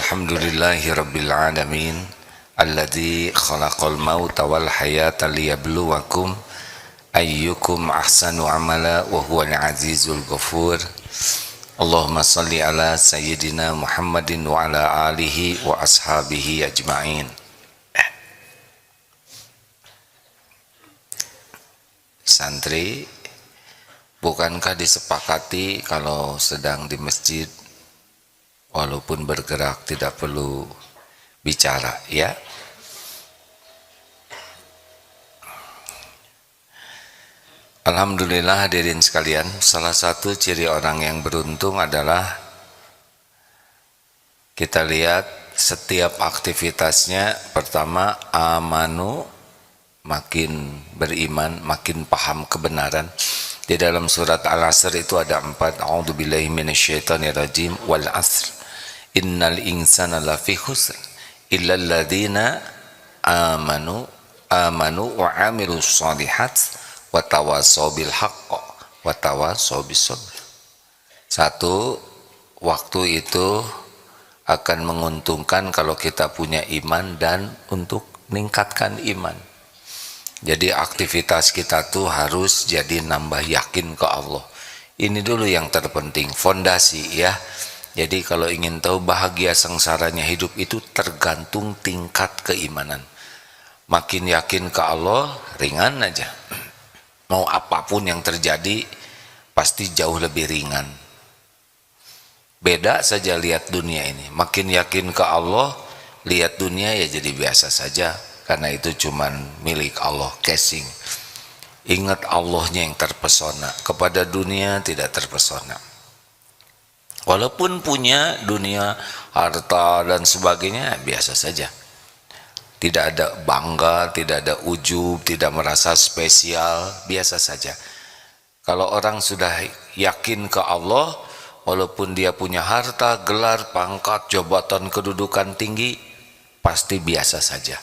Alhamdulillahi Rabbil Alamin Alladzi khalaqal mauta wal hayata liyabluwakum ayyukum ahsanu amala wa huwal azizul ghafur. Allahumma salli ala sayyidina Muhammadin wa ala alihi wa ashabihi ajma'in. Santri, bukankah disepakati kalau sedang di masjid walaupun bergerak tidak perlu bicara, ya? Alhamdulillah hadirin sekalian, salah satu ciri orang yang beruntung adalah kita lihat setiap aktivitasnya, pertama amanu, makin beriman, makin paham kebenaran. Di dalam surat Al-Asr itu ada 4, a'udzubillahi minasyaitonirrajim, wal asr innal insana lafi khusr illal ladzina amanu wa amilus shalihat wa tawassaw bil haqq wa tawassaw bis sabr. Satu, waktu itu akan menguntungkan kalau kita punya iman dan untuk meningkatkan iman. Jadi aktivitas kita tuh harus jadi nambah yakin ke Allah. Ini dulu yang terpenting, fondasi ya. Jadi kalau ingin tahu bahagia sengsaranya hidup itu tergantung tingkat keimanan. Makin yakin ke Allah, ringan aja. Mau apapun yang terjadi, pasti jauh lebih ringan. Beda saja lihat dunia ini. Makin yakin ke Allah, lihat dunia ya jadi biasa saja. Karena itu cuman milik Allah, casing. Ingat Allahnya yang terpesona. Kepada dunia tidak terpesona. Walaupun punya dunia, harta dan sebagainya, biasa saja. Tidak ada bangga, tidak ada ujub, tidak merasa spesial, biasa saja. Kalau orang sudah yakin ke Allah, walaupun dia punya harta, gelar, pangkat, jabatan, kedudukan tinggi, pasti biasa saja.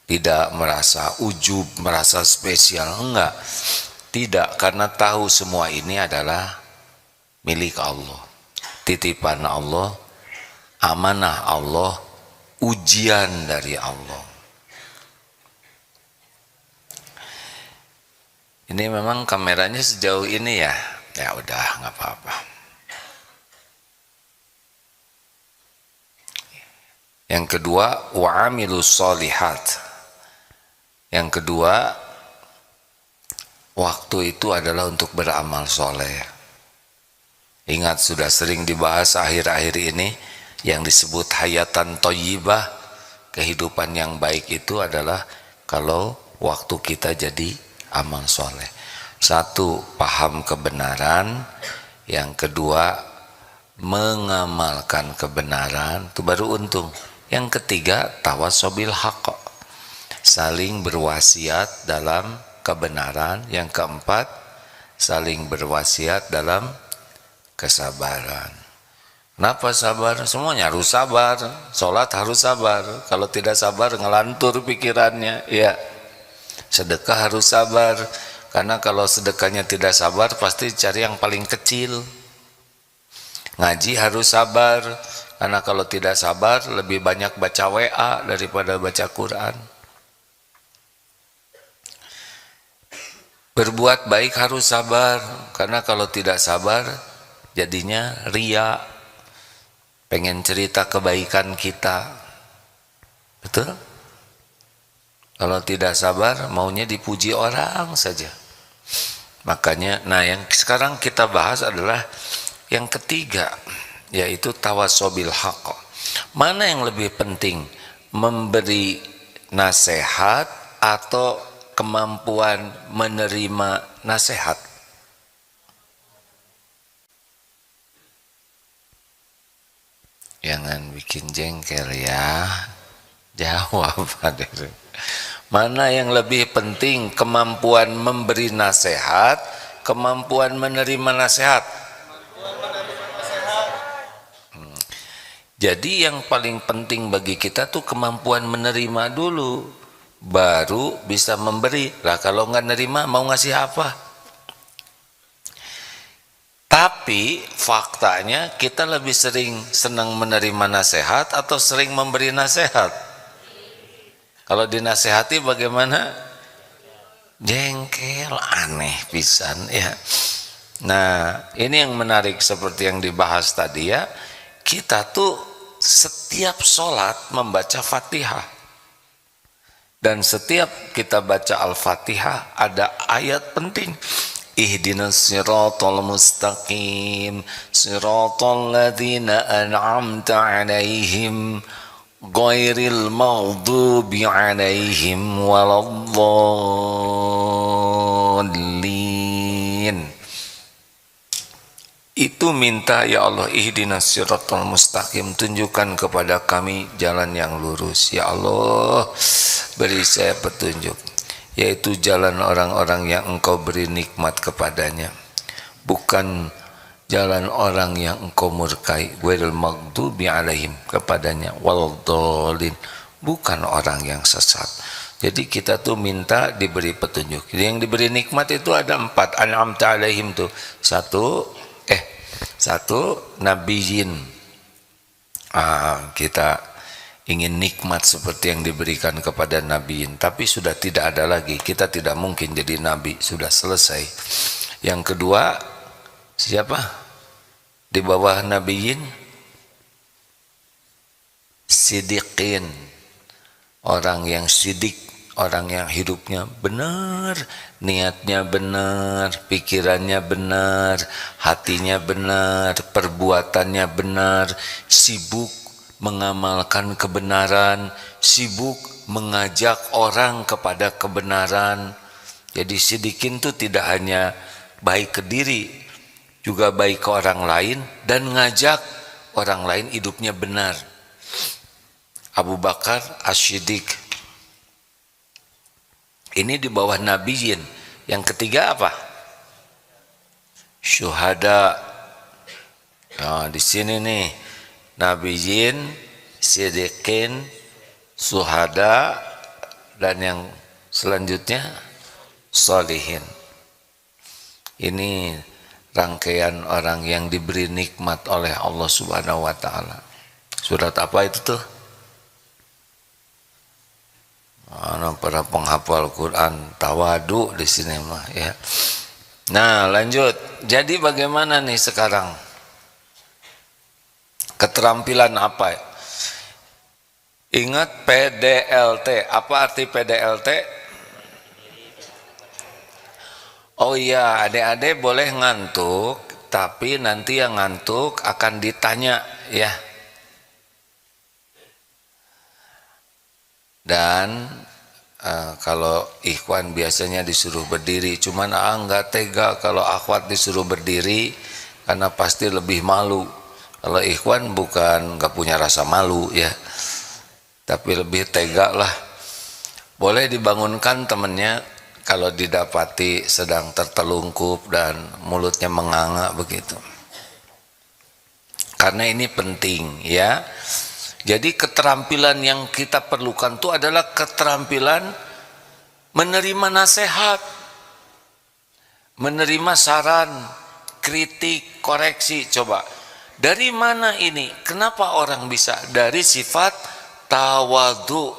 Tidak merasa ujub, merasa spesial, enggak. Tidak, karena tahu semua ini adalah milik Allah. Titipan Allah, amanah Allah, ujian dari Allah. Ini memang kameranya sejauh ini ya, ya udah nggak apa-apa. Yang kedua, wa'amilus sholihat. Yang kedua, waktu itu adalah untuk beramal soleh. Ingat, sudah sering dibahas akhir-akhir ini yang disebut hayatan thayyibah, kehidupan yang baik itu adalah kalau waktu kita jadi amal soleh. Satu, paham kebenaran. Yang kedua, mengamalkan kebenaran, itu baru untung. Yang ketiga, tawassobil haqq, saling berwasiat dalam kebenaran. Yang keempat, saling berwasiat dalam kesabaran. Kenapa sabar? Semuanya harus sabar. Sholat harus sabar. Kalau tidak sabar ngelantur pikirannya. Ya. Sedekah harus sabar. Karena kalau sedekahnya tidak sabar pasti cari yang paling kecil. Ngaji harus sabar. Karena kalau tidak sabar lebih banyak baca WA daripada baca Quran. Berbuat baik harus sabar. Karena kalau tidak sabar jadinya ria, pengen cerita kebaikan kita. Betul? Kalau tidak sabar maunya dipuji orang saja. Makanya, nah yang sekarang kita bahas adalah yang ketiga, yaitu tawassobil haqq. Mana yang lebih penting, memberi nasihat atau kemampuan menerima nasihat? Jangan bikin jengkel ya. Jawab. Mana yang lebih penting, kemampuan memberi nasihat, kemampuan menerima nasihat? Jadi yang paling penting bagi kita tuh kemampuan menerima dulu, baru bisa memberi. Lah kalau nggak nerima mau ngasih apa? Tapi faktanya kita lebih sering senang menerima nasihat atau sering memberi nasihat? Kalau dinasehati bagaimana? Jengkel, aneh pisan ya. Nah, ini yang menarik seperti yang dibahas tadi ya. Kita tuh setiap sholat membaca Fatihah. Dan setiap kita baca Al-Fatihah ada ayat penting. Ihdinas siratal mustaqim siratal ladzina an'amta 'alaihim ghairil maghdubi 'alaihim waladdallin. Itu minta, ya Allah, ihdinas siratal mustaqim, tunjukkan kepada kami jalan yang lurus. Ya Allah, beri saya petunjuk, yaitu jalan orang-orang yang Engkau beri nikmat kepadanya, bukan jalan orang yang Engkau murkai, ghairil maghdubi alaihim, kepadanya, waladdallin, bukan orang yang sesat. Jadi kita tuh minta diberi petunjuk. Jadi yang diberi nikmat itu ada 4, an'amta alaihim tuh. Satu nabiyyin. Kita ingin nikmat seperti yang diberikan kepada nabiin, tapi sudah tidak ada lagi, kita tidak mungkin jadi nabi, sudah selesai. Yang kedua, siapa di bawah nabiin? Sidiqin, orang yang sidik, orang yang hidupnya benar, niatnya benar, pikirannya benar, hatinya benar, perbuatannya benar, sibuk mengamalkan kebenaran, sibuk mengajak orang kepada kebenaran. Jadi sidikin itu tidak hanya baik ke diri, juga baik ke orang lain dan ngajak orang lain hidupnya benar. Abu Bakar As-Siddiq ini di bawah nabiyin. Yang ketiga apa? Syuhada. Nah, di sini nih nabiyin, sidiqin, syuhada, dan yang selanjutnya sholihin. Ini rangkaian orang yang diberi nikmat oleh Allah Subhanahu wa taala. Surat apa itu tuh? Para penghafal Quran tawadu di sini mah ya. Nah, lanjut. Jadi bagaimana nih sekarang? Keterampilan apa? Ingat PDLT. Apa arti PDLT? Oh iya, adik-adik boleh ngantuk, tapi nanti yang ngantuk akan ditanya ya. Dan kalau ikhwan biasanya disuruh berdiri, cuman enggak tega kalau akhwat disuruh berdiri karena pasti lebih malu. Kalau ikhwan bukan enggak punya rasa malu ya, tapi lebih tega lah. Boleh dibangunkan temennya kalau didapati sedang tertelungkup dan mulutnya menganga begitu. Karena ini penting ya. Jadi keterampilan yang kita perlukan itu adalah keterampilan menerima nasihat, menerima saran, kritik, koreksi. Coba, dari mana ini? Kenapa orang bisa? Dari sifat tawadhu.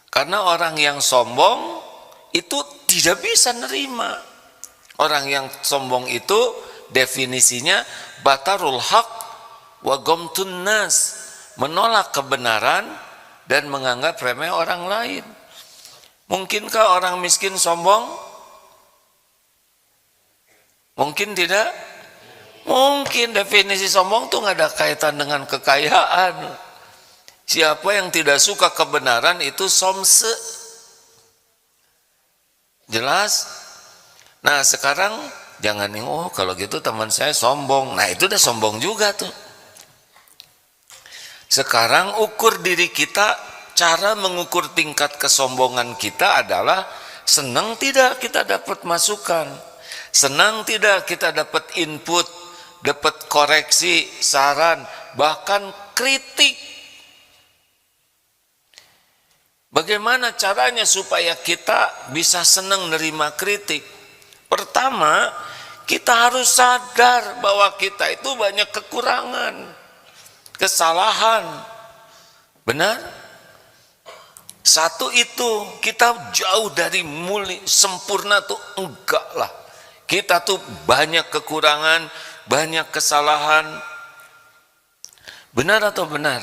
Karena orang yang sombong itu tidak bisa nerima. Orang yang sombong itu definisinya batarul haq wa ghamtun nas, menolak kebenaran dan menganggap remeh orang lain. Mungkinkah orang miskin sombong? Mungkin tidak? Mungkin. Definisi sombong tuh nggak ada kaitan dengan kekayaan. Siapa yang tidak suka kebenaran itu somse. Jelas? Nah sekarang jangan nih, oh kalau gitu teman saya sombong. Nah itu udah sombong juga tuh. Sekarang ukur diri kita, cara mengukur tingkat kesombongan kita adalah senang tidak kita dapat masukan, senang tidak kita dapat input, dapat koreksi, saran, bahkan kritik. Bagaimana caranya supaya kita bisa senang nerima kritik? Pertama, Kita harus sadar bahwa kita itu banyak kekurangan, kesalahan. Benar? Satu itu, kita jauh dari sempurna tuh enggak lah. Kita tuh banyak kekurangan, banyak kesalahan. Benar atau benar?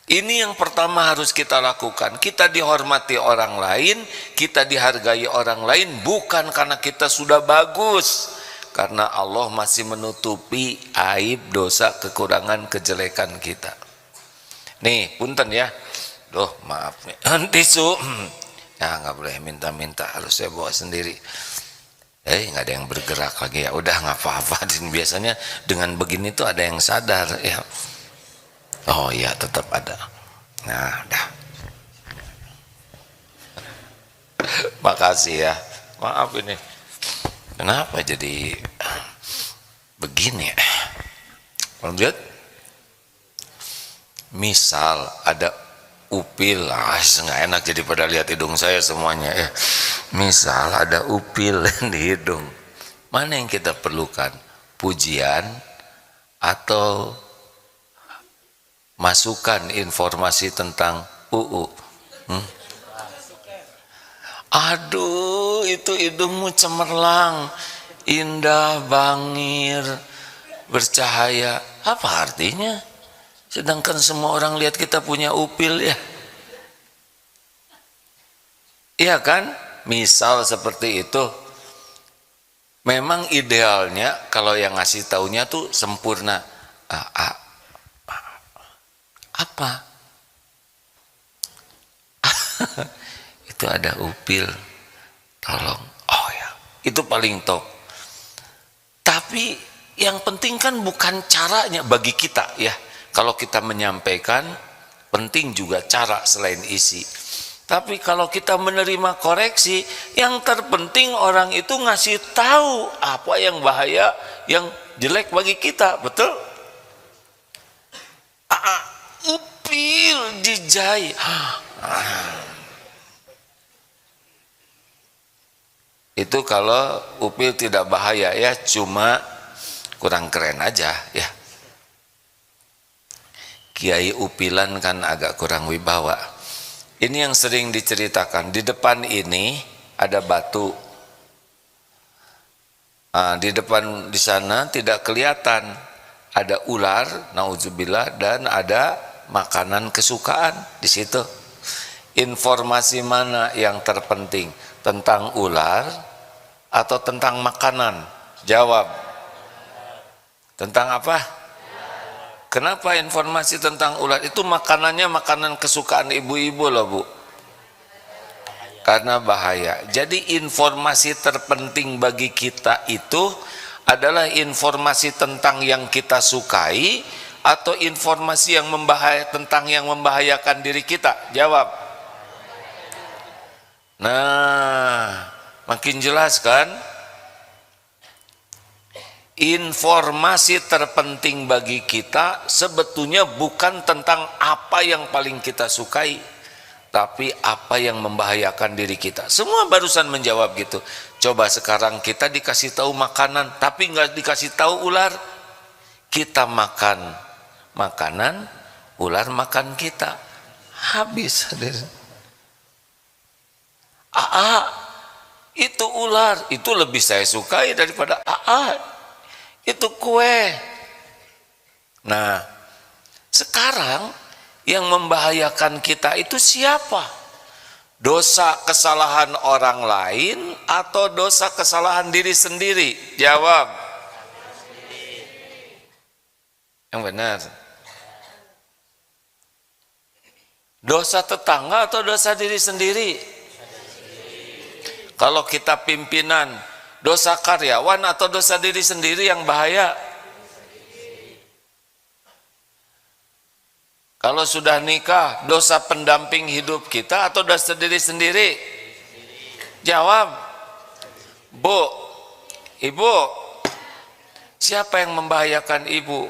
Ini yang pertama harus kita lakukan. Kita dihormati orang lain, kita dihargai orang lain bukan karena kita sudah bagus, karena Allah masih menutupi aib, dosa, kekurangan, kejelekan kita. Nih, punten ya. Duh, maaf nih. Tisu. Ya, nggak boleh minta-minta, harus saya bawa sendiri. Nggak ada yang bergerak lagi ya. Udah nggak apa-apa. Biasanya dengan begini tuh ada yang sadar ya. Oh iya, tetap ada. Nah, udah. Makasih ya. Maaf ini. Kenapa jadi begini ya? Lanjut. Misal ada upil, nggak enak jadi pada lihat hidung saya semuanya ya. Misal ada upil di hidung. Mana yang kita perlukan? Pujian atau masukan informasi tentang Aduh, itu hidungmu cemerlang, indah, bangir, bercahaya. Apa artinya? Sedangkan semua orang lihat kita punya upil ya. Iya kan? Misal seperti itu. Memang idealnya kalau yang ngasih taunya tuh sempurna. Apa? Itu ada upil, tolong. Oh ya, itu paling top. Tapi yang penting kan bukan caranya bagi kita ya. Kalau kita menyampaikan, penting juga cara selain isi. Tapi kalau kita menerima koreksi, yang terpenting orang itu ngasih tahu apa yang bahaya, yang jelek bagi kita, betul? Upil dijai. Itu kalau upil tidak bahaya ya, cuma kurang keren aja ya. Kiai upilan kan agak kurang wibawa. Ini yang sering diceritakan. Di depan ini ada batu. Di depan di sana tidak kelihatan. Ada ular, nauzubillah, dan ada makanan kesukaan di situ. Informasi mana yang terpenting? Tentang ular atau tentang makanan? Jawab. Tentang apa? Kenapa informasi tentang ular? Itu makanannya makanan kesukaan ibu-ibu loh, Bu. Karena bahaya. Jadi informasi terpenting bagi kita itu adalah informasi tentang yang kita sukai atau informasi yang tentang yang membahayakan diri kita? Jawab. Nah, makin jelas kan? Informasi terpenting bagi kita sebetulnya bukan tentang apa yang paling kita sukai, tapi apa yang membahayakan diri kita. Semua barusan menjawab gitu. Coba sekarang kita dikasih tahu makanan, tapi nggak dikasih tahu ular. Kita makan makanan, ular makan kita. Habis. Itu ular, itu lebih saya sukai daripada itu kue. Nah, sekarang yang membahayakan kita itu siapa? Dosa kesalahan orang lain atau dosa kesalahan diri sendiri? Jawab. Yang benar. Dosa tetangga atau dosa diri sendiri? Kalau kita pimpinan, dosa karyawan atau dosa diri sendiri yang bahaya? Kalau sudah nikah, dosa pendamping hidup kita atau dosa diri sendiri? Jawab. Bu, ibu, siapa yang membahayakan ibu?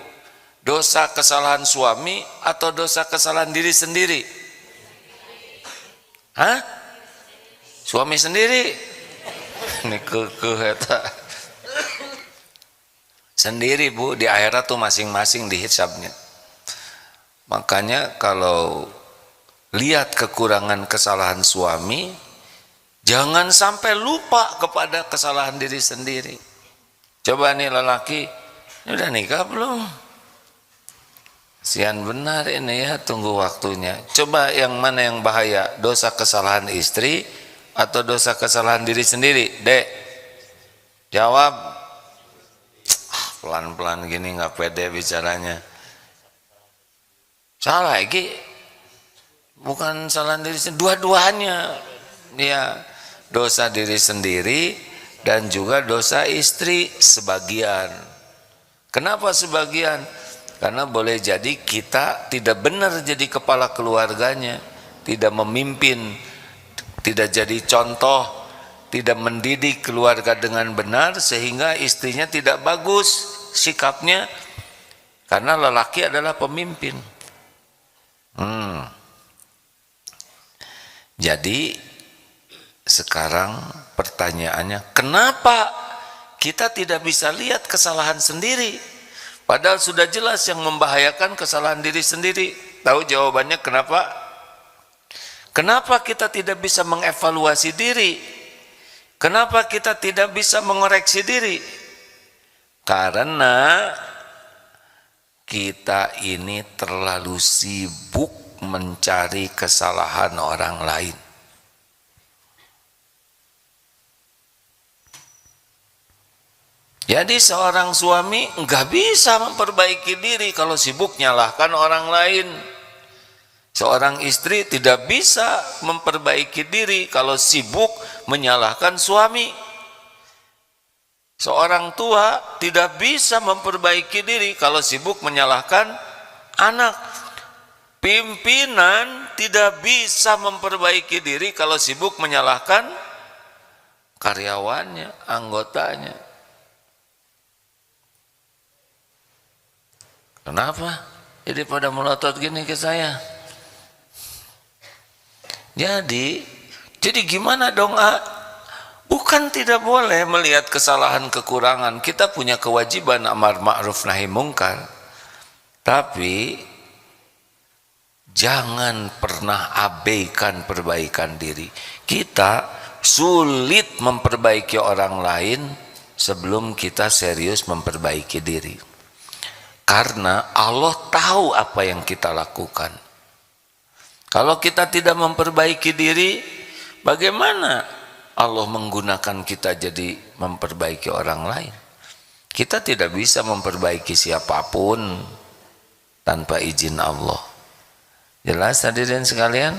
Dosa kesalahan suami atau dosa kesalahan diri sendiri? Hah? Suami sendiri. Ini kekeh eta. Sendiri Bu, di akhirat tuh masing-masing dihisabnya. Makanya kalau lihat kekurangan kesalahan suami, jangan sampai lupa kepada kesalahan diri sendiri. Coba nih lelaki, ini udah nikah belum? Sian benar ini ya, tunggu waktunya. Coba yang mana yang bahaya, dosa kesalahan istri atau dosa kesalahan diri sendiri? Dek, jawab. Pelan-pelan gini nggak pede bicaranya. Salah lagi, bukan salah diri sendiri, dua-duanya. Ya, dosa diri sendiri dan juga dosa istri sebagian. Kenapa sebagian? Karena boleh jadi kita tidak benar jadi kepala keluarganya, tidak memimpin, tidak jadi contoh, tidak mendidik keluarga dengan benar, sehingga istrinya tidak bagus sikapnya, karena lelaki adalah pemimpin. Jadi sekarang pertanyaannya, kenapa kita tidak bisa lihat kesalahan sendiri? Padahal sudah jelas yang membahayakan kesalahan diri sendiri. Tahu jawabannya kenapa? Kenapa kita tidak bisa mengevaluasi diri? Kenapa kita tidak bisa mengoreksi diri? Karena kita ini terlalu sibuk mencari kesalahan orang lain. Jadi seorang suami nggak bisa memperbaiki diri kalau sibuk nyalahkan orang lain. Seorang istri tidak bisa memperbaiki diri kalau sibuk menyalahkan suami. Seorang tua tidak bisa memperbaiki diri kalau sibuk menyalahkan anak. Pimpinan tidak bisa memperbaiki diri kalau sibuk menyalahkan karyawannya, anggotanya. Kenapa? Jadi pada melotot gini ke saya. Jadi gimana dong? Bukan tidak boleh melihat kesalahan kekurangan. Kita punya kewajiban amar ma'ruf nahi mungkar. Tapi jangan pernah abaikan perbaikan diri. Kita sulit memperbaiki orang lain sebelum kita serius memperbaiki diri. Karena Allah tahu apa yang kita lakukan. Kalau kita tidak memperbaiki diri, bagaimana Allah menggunakan kita jadi memperbaiki orang lain? Kita tidak bisa memperbaiki siapapun tanpa izin Allah. Jelas hadirin sekalian?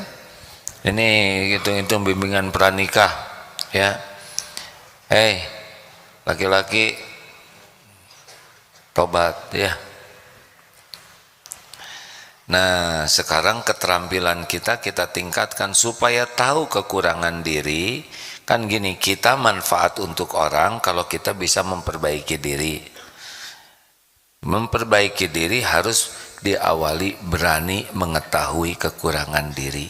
Ini hitung-hitung bimbingan pranikah ya. Laki-laki tobat ya. Nah, sekarang keterampilan kita tingkatkan supaya tahu kekurangan diri. Kan gini, kita manfaat untuk orang kalau kita bisa memperbaiki diri. Memperbaiki diri harus diawali berani mengetahui kekurangan diri.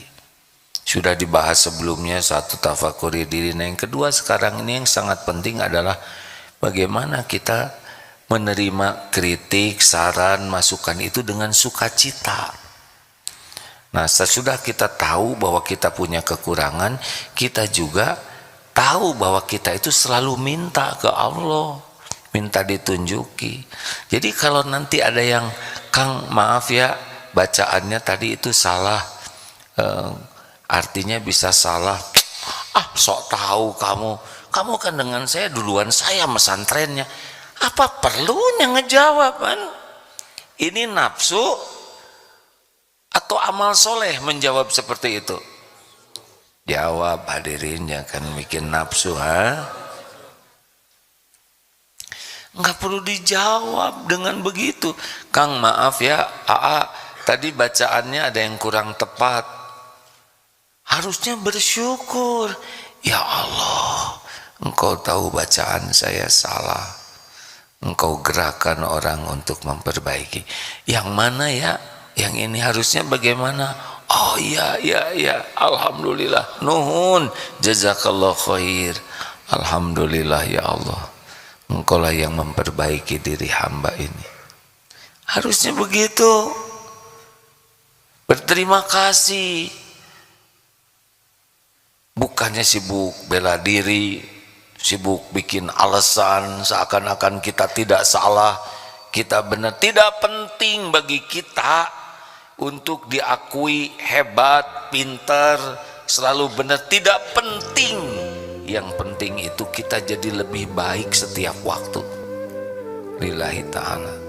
Sudah dibahas sebelumnya, satu tafakuri diri. Nah, yang kedua sekarang ini yang sangat penting adalah bagaimana kita menerima kritik, saran, masukan itu dengan sukacita. Nah, sesudah kita tahu bahwa kita punya kekurangan, kita juga tahu bahwa kita itu selalu minta ke Allah, minta ditunjuki. Jadi kalau nanti ada yang, Kang maaf ya bacaannya tadi itu salah, artinya bisa salah. Sok tahu kamu kan dengan saya duluan saya mesantrennya. Apa perlunya ngejawab kan? Ini nafsu atau amal soleh menjawab seperti itu? Jawab hadirin, jangan bikin nafsu Nggak perlu dijawab dengan begitu. Kang maaf ya, tadi bacaannya ada yang kurang tepat. Harusnya bersyukur. Ya Allah, Engkau tahu bacaan saya salah. Engkau gerakkan orang untuk memperbaiki. Yang mana ya? Yang ini harusnya bagaimana? Oh ya, alhamdulillah. Nuhun, jazakallah khair. Alhamdulillah ya Allah. Engkaulah yang memperbaiki diri hamba ini. Harusnya begitu. Berterima kasih. Bukannya sibuk bela diri, sibuk bikin alasan seakan-akan kita tidak salah, kita benar. Tidak penting bagi kita untuk diakui hebat, pintar, selalu benar. Tidak penting. Yang penting itu kita jadi lebih baik setiap waktu. Lillahi ta'ala.